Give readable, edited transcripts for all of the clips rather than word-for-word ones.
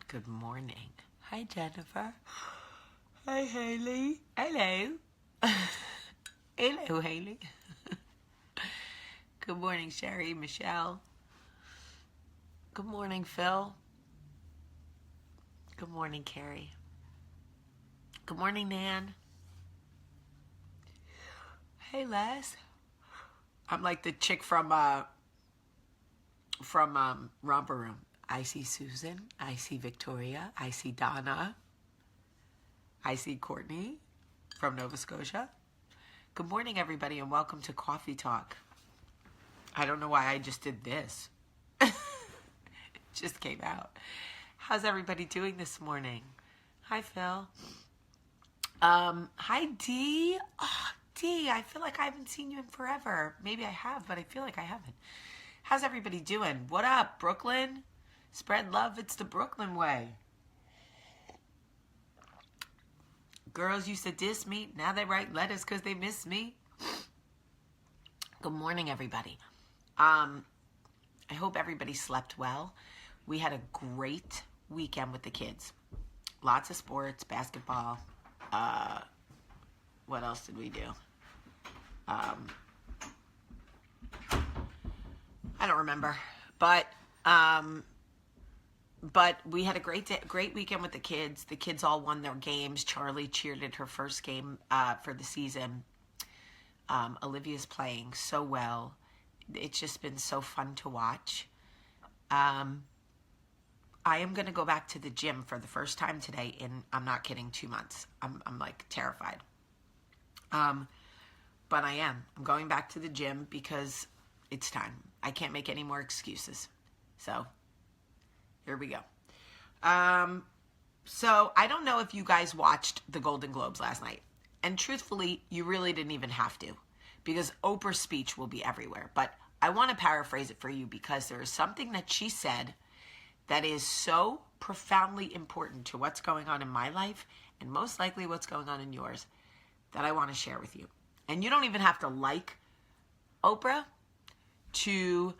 Good morning. Hi, Jennifer. Hi, Haley. Hello. Hello, Haley. Good morning, Sherry, Michelle. Good morning, Phil. Good morning, Carrie. Good morning, Nan. Hey, Les. I'm like the chick from Romper Room. I see Susan. I see Victoria. I see Donna. I see Courtney from Nova Scotia. Good morning, everybody, and welcome to Coffee Talk. I don't know why I just did this. It just came out. How's everybody doing this morning? Hi, Phil. Hi, Dee. Oh, Dee, I feel like I haven't seen you in forever. Maybe I have, but I feel like I haven't. How's everybody doing? What up, Brooklyn? Spread love. It's the Brooklyn way. Girls used to diss me. Now they write letters because they miss me. Good morning, everybody. I hope everybody slept well. We had a great weekend with the kids. Lots of sports, basketball. What else did we do? I don't remember. But we had a great weekend with the kids. The kids all won their games. Charlie cheered at her first game for the season. Olivia's playing so well. It's just been so fun to watch. I am going to go back to the gym for the first time today in, I'm not kidding, 2 months. I'm like terrified. But I am. I'm going back to the gym because it's time. I can't make any more excuses. So here we go. So I don't know if you guys watched the Golden Globes last night. And truthfully, you really didn't even have to, because Oprah's speech will be everywhere. But I want to paraphrase it for you because there is something that she said that is so profoundly important to what's going on in my life and most likely what's going on in yours that I want to share with you. And you don't even have to like Oprah to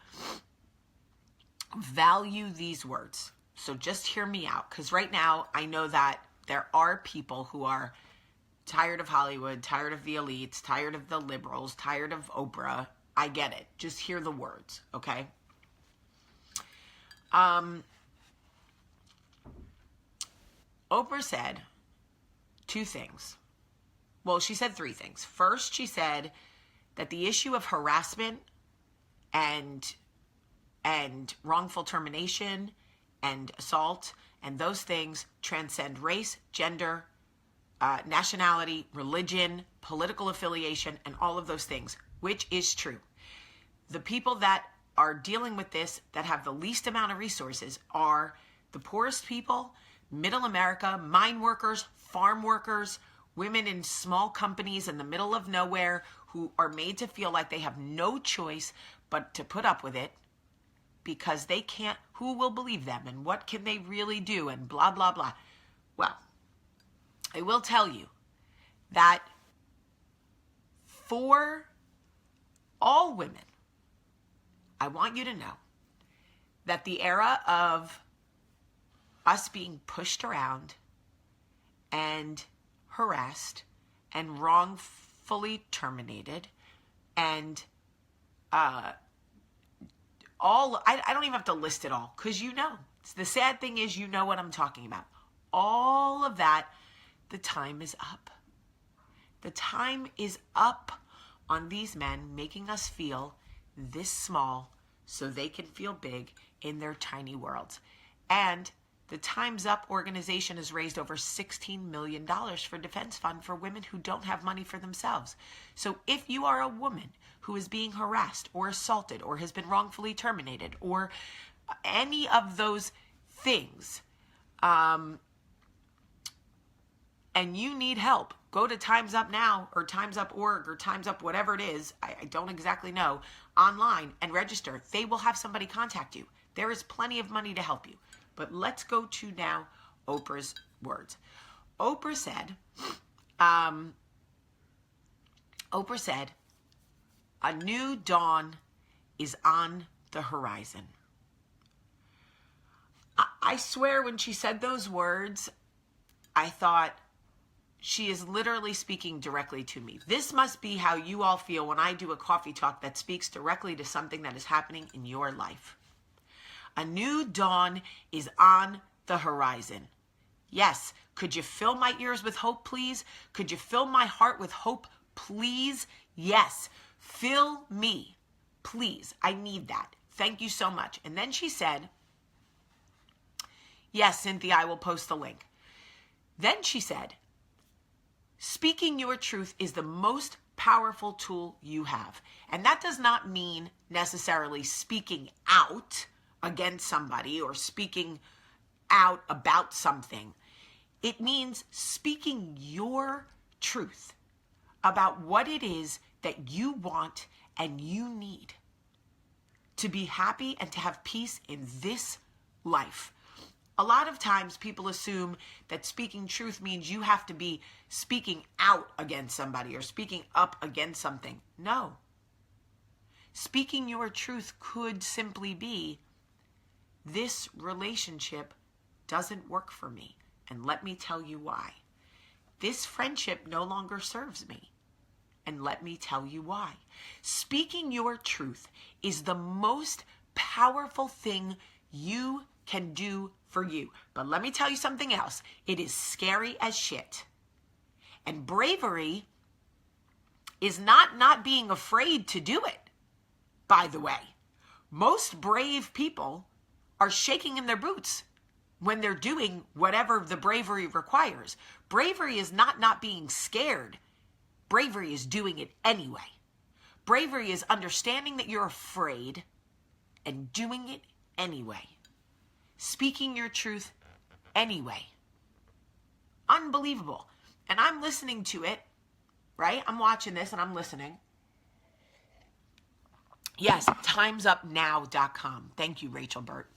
value these words. So just hear me out, because right now I know that there are people who are tired of Hollywood, tired of the elites, tired of the liberals, tired of Oprah. I get it. Just hear the words, okay? Oprah said 2 things. Well, she said 3 things. First, she said that the issue of harassment and wrongful termination and assault and those things transcend race, gender, nationality, religion, political affiliation, and all of those things, which is true. The people that are dealing with this, that have the least amount of resources, are the poorest people, middle America, mine workers, farm workers, women in small companies in the middle of nowhere who are made to feel like they have no choice but to put up with it because they can't, who will believe them and what can they really do and blah, blah, blah. Well, I will tell you that for all women, I want you to know that the era of us being pushed around and harassed and wrongfully terminated and I don't even have to list it all, because you know. The sad thing is, you know what I'm talking about. All of that, the time is up. The time is up on these men making us feel this small so they can feel big in their tiny worlds. And the Time's Up organization has raised over $16 million for defense fund for women who don't have money for themselves. So if you are a woman who is being harassed or assaulted or has been wrongfully terminated or any of those things, and you need help, go to Time's Up Now or Time's Up Org or Time's Up whatever it is, I don't exactly know, online and register. They will have somebody contact you. There is plenty of money to help you. But let's go to now Oprah's words. Oprah said, a new dawn is on the horizon. I swear when she said those words, I thought, she is literally speaking directly to me. This must be how you all feel when I do a coffee talk that speaks directly to something that is happening in your life. A new dawn is on the horizon. Yes, could you fill my ears with hope, please? Could you fill my heart with hope, please? Yes, fill me, please. I need that. Thank you so much. And then she said, yes, Cynthia, I will post the link. Then she said, speaking your truth is the most powerful tool you have. And that does not mean necessarily speaking out against somebody or speaking out about something. It means speaking your truth about what it is that you want and you need to be happy and to have peace in this life. A lot of times people assume that speaking truth means you have to be speaking out against somebody or speaking up against something. No. Speaking your truth could simply be, this relationship doesn't work for me. And let me tell you why. This friendship no longer serves me. And let me tell you why. Speaking your truth is the most powerful thing you can do for you. But let me tell you something else. It is scary as shit. And bravery is not being afraid to do it, by the way. Most brave people are shaking in their boots when they're doing whatever the bravery requires. Bravery is not being scared. Bravery is doing it anyway. Bravery is understanding that you're afraid and doing it anyway. Speaking your truth anyway. Unbelievable. And I'm listening to it, right? I'm watching this and I'm listening. Yes, timesupnow.com. Thank you, Rachel Burt.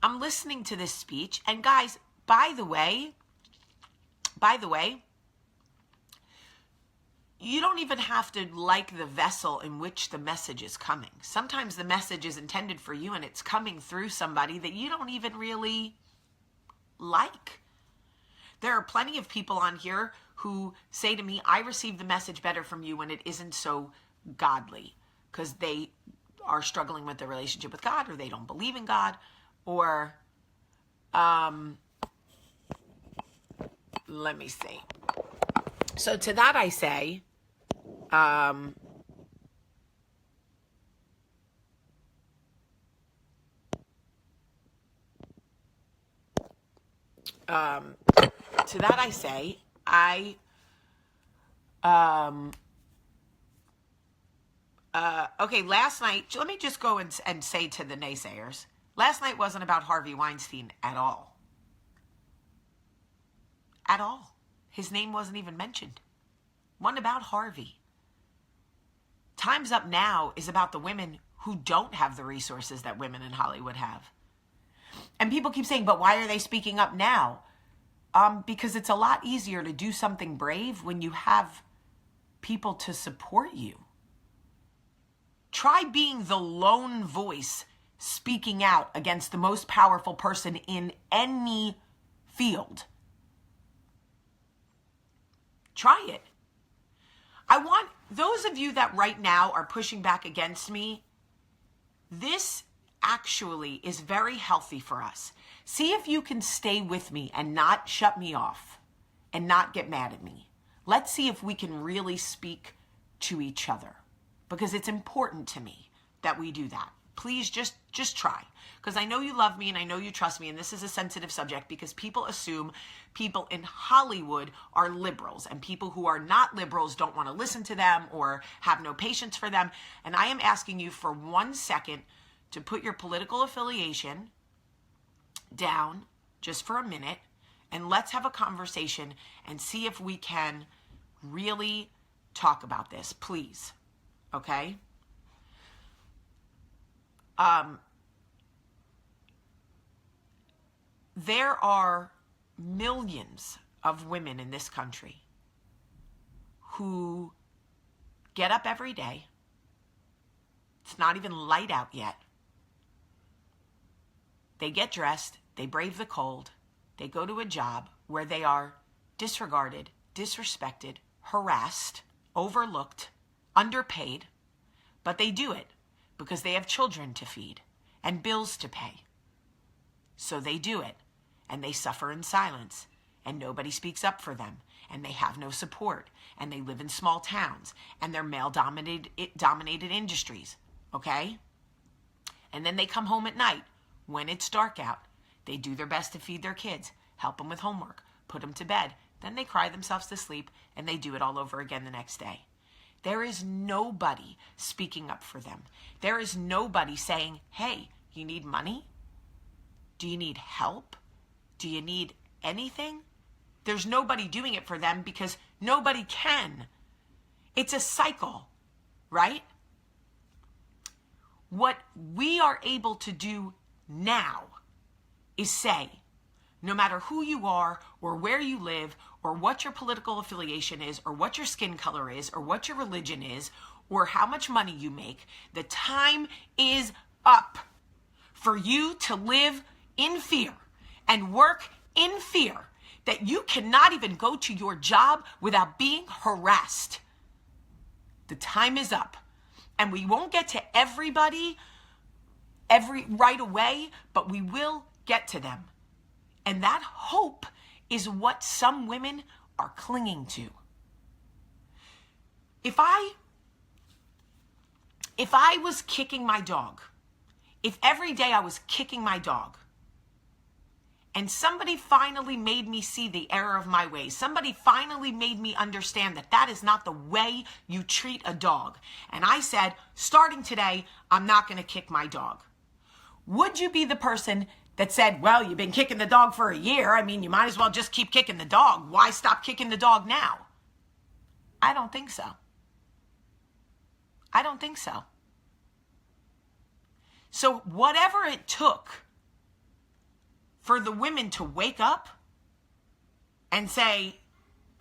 I'm listening to this speech. And guys, by the way, you don't even have to like the vessel in which the message is coming. Sometimes the message is intended for you and it's coming through somebody that you don't even really like. There are plenty of people on here who say to me, I receive the message better from you when it isn't so godly, because they are struggling with their relationship with God, or they don't believe in God, or let me see. So to that I say, okay, last night, let me just go and say to the naysayers, last night wasn't about Harvey Weinstein at all. At all. His name wasn't even mentioned. One about Harvey. Time's Up Now is about the women who don't have the resources that women in Hollywood have. And people keep saying, but why are they speaking up now? Because it's a lot easier to do something brave when you have people to support you. Try being the lone voice speaking out against the most powerful person in any field. Try it. I want those of you that right now are pushing back against me, this actually is very healthy for us. See if you can stay with me and not shut me off and not get mad at me. Let's see if we can really speak to each other, because it's important to me that we do that. Please just try, because I know you love me and I know you trust me, and this is a sensitive subject because people assume people in Hollywood are liberals and people who are not liberals don't want to listen to them or have no patience for them. And I am asking you for 1 second to put your political affiliation down just for a minute, and let's have a conversation and see if we can really talk about this, please. Okay? There are millions of women in this country who get up every day. It's not even light out yet. They get dressed, they brave the cold, they go to a job where they are disregarded, disrespected, harassed, overlooked, underpaid, but they do it because they have children to feed and bills to pay. So they do it, and they suffer in silence, and nobody speaks up for them, and they have no support, and they live in small towns, and they're male-dominated industries, okay? And then they come home at night when it's dark out. They do their best to feed their kids, help them with homework, put them to bed. Then they cry themselves to sleep, and they do it all over again the next day. There is nobody speaking up for them. There is nobody saying, hey, you need money? Do you need help? Do you need anything? There's nobody doing it for them because nobody can. It's a cycle, right? What we are able to do now is say, no matter who you are or where you live or what your political affiliation is or what your skin color is or what your religion is or how much money you make, the time is up for you to live in fear and work in fear that you cannot even go to your job without being harassed. The time is up. And we won't get to everybody right away, but we will get to them. And that hope is what some women are clinging to. If I was kicking my dog, if every day I was kicking my dog, and somebody finally made me see the error of my ways, somebody finally made me understand that that is not the way you treat a dog, and I said, starting today, I'm not going to kick my dog. Would you be the person that said, well, you've been kicking the dog for a year. I mean, you might as well just keep kicking the dog. Why stop kicking the dog now? I don't think so. I don't think so. So whatever it took for the women to wake up and say,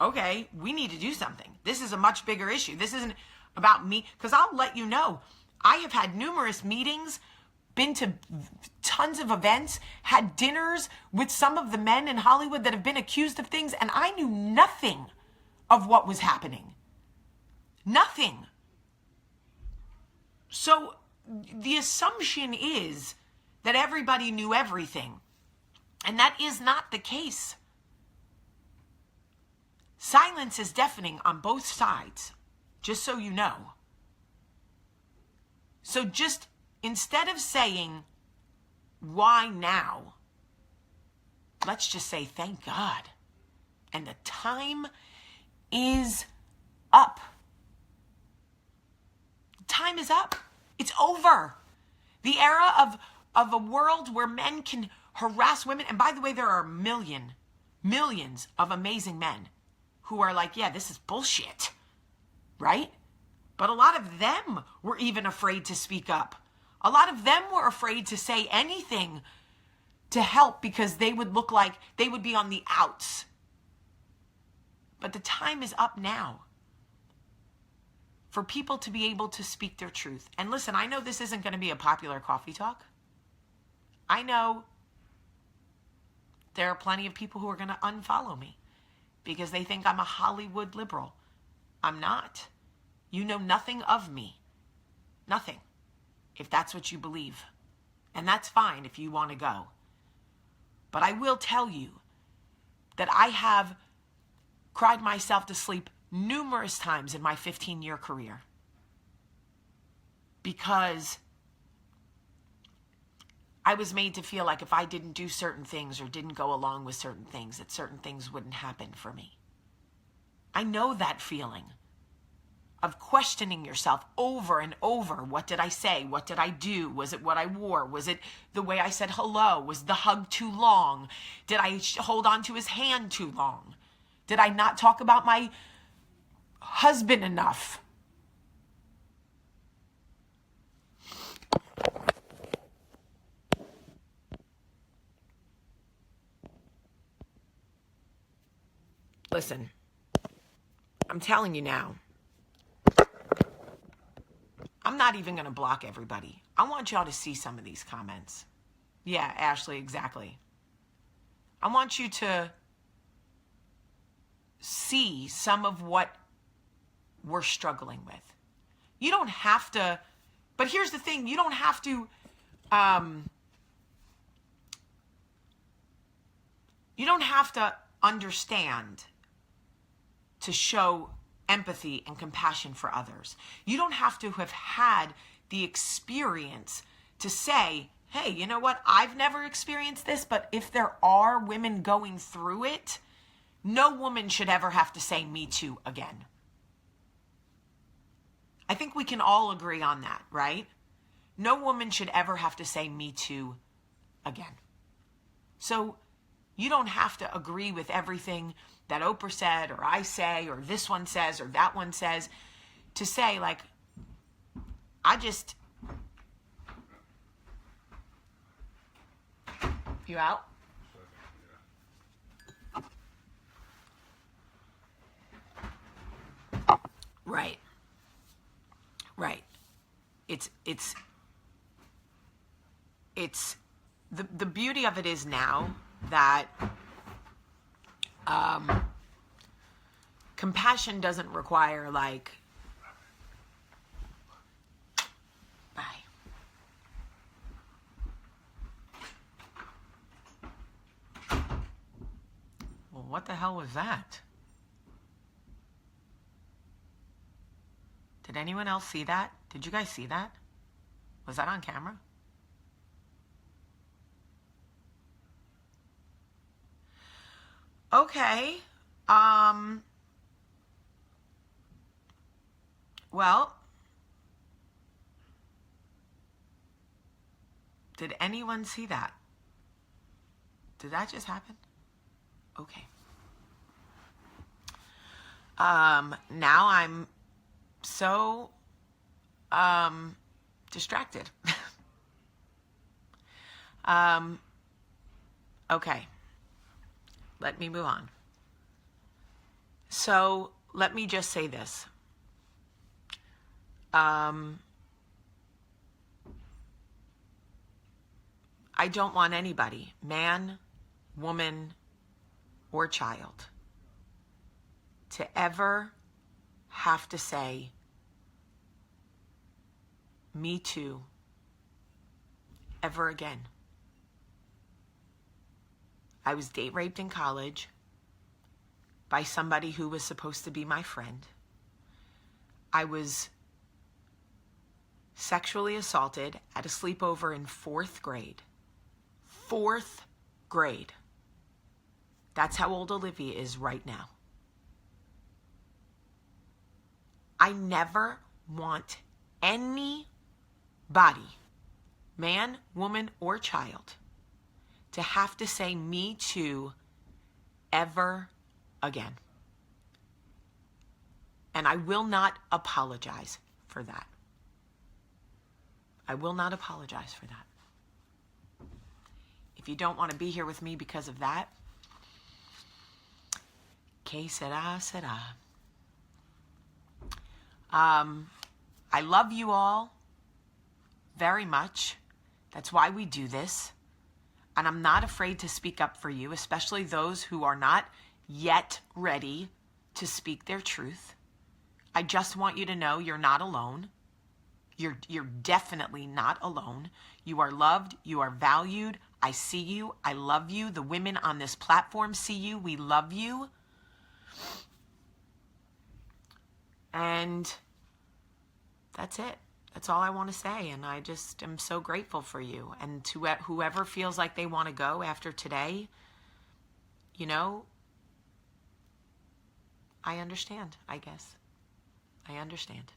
okay, we need to do something. This is a much bigger issue. This isn't about me. Because I'll let you know, I have had numerous meetings, been to tons of events, had dinners with some of the men in Hollywood that have been accused of things, and I knew nothing of what was happening. Nothing. So the assumption is that everybody knew everything, and that is not the case. Silence is deafening on both sides, just so you know. So just instead of saying, why now? Let's just say, thank God. And the time is up. Time is up. It's over. The era of a world where men can harass women. And by the way, there are millions of amazing men who are like, yeah, this is bullshit. Right? But a lot of them were even afraid to speak up. A lot of them were afraid to say anything to help because they would look like they would be on the outs. But the time is up now for people to be able to speak their truth. And listen, I know this isn't going to be a popular coffee talk. I know there are plenty of people who are going to unfollow me because they think I'm a Hollywood liberal. I'm not. You know nothing of me. Nothing. If that's what you believe. And that's fine if you want to go. But I will tell you that I have cried myself to sleep numerous times in my 15-year career. Because I was made to feel like if I didn't do certain things or didn't go along with certain things, that certain things wouldn't happen for me. I know that feeling of questioning yourself over and over. What did I say? What did I do? Was it what I wore? Was it the way I said hello? Was the hug too long? Did I hold on to his hand too long? Did I not talk about my husband enough? Listen, I'm telling you now, I'm not even going to block everybody. I want y'all to see some of these comments. Yeah, Ashley, exactly. I want you to see some of what we're struggling with. You don't have to, but here's the thing, you don't have to, understand to show empathy and compassion for others. You don't have to have had the experience to say, hey, you know what? I've never experienced this, but if there are women going through it, no woman should ever have to say me too again. I think we can all agree on that, right? No woman should ever have to say me too again. So you don't have to agree with everything that Oprah said, or I say, or this one says, or that one says, to say, like, you out? Right. Right. It's the beauty of it is now that compassion doesn't require, like, bye. Well, what the hell was that? Did anyone else see that? Did you guys see that? Was that on camera? Okay. Well, did anyone see that? Did that just happen? Okay. Now I'm so distracted. Okay. Let me move on. So let me just say this. I don't want anybody, man, woman, or child, to ever have to say, me too, ever again. I was date raped in college by somebody who was supposed to be my friend. I was sexually assaulted at a sleepover in 4th grade. 4th grade. That's how old Olivia is right now. I never want anybody, man, woman, or child, to have to say me too ever again. And I will not apologize for that. I will not apologize for that. If you don't want to be here with me because of that, que será, será. I love you all very much. That's why we do this. And I'm not afraid to speak up for you, especially those who are not yet ready to speak their truth. I just want you to know you're not alone. You're definitely not alone. You are loved. You are valued. I see you. I love you. The women on this platform see you. We love you. And that's it. That's all I want to say. And I just am so grateful for you. And to whoever feels like they want to go after today, you know, I understand, I guess. I understand.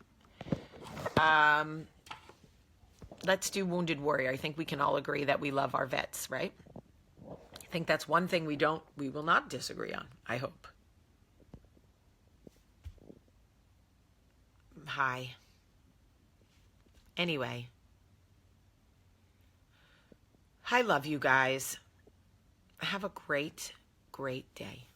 Let's do Wounded Warrior. I think we can all agree that we love our vets, right? I think that's one thing we will not disagree on, I hope. Hi. Anyway, I love you guys. Have a great, great day.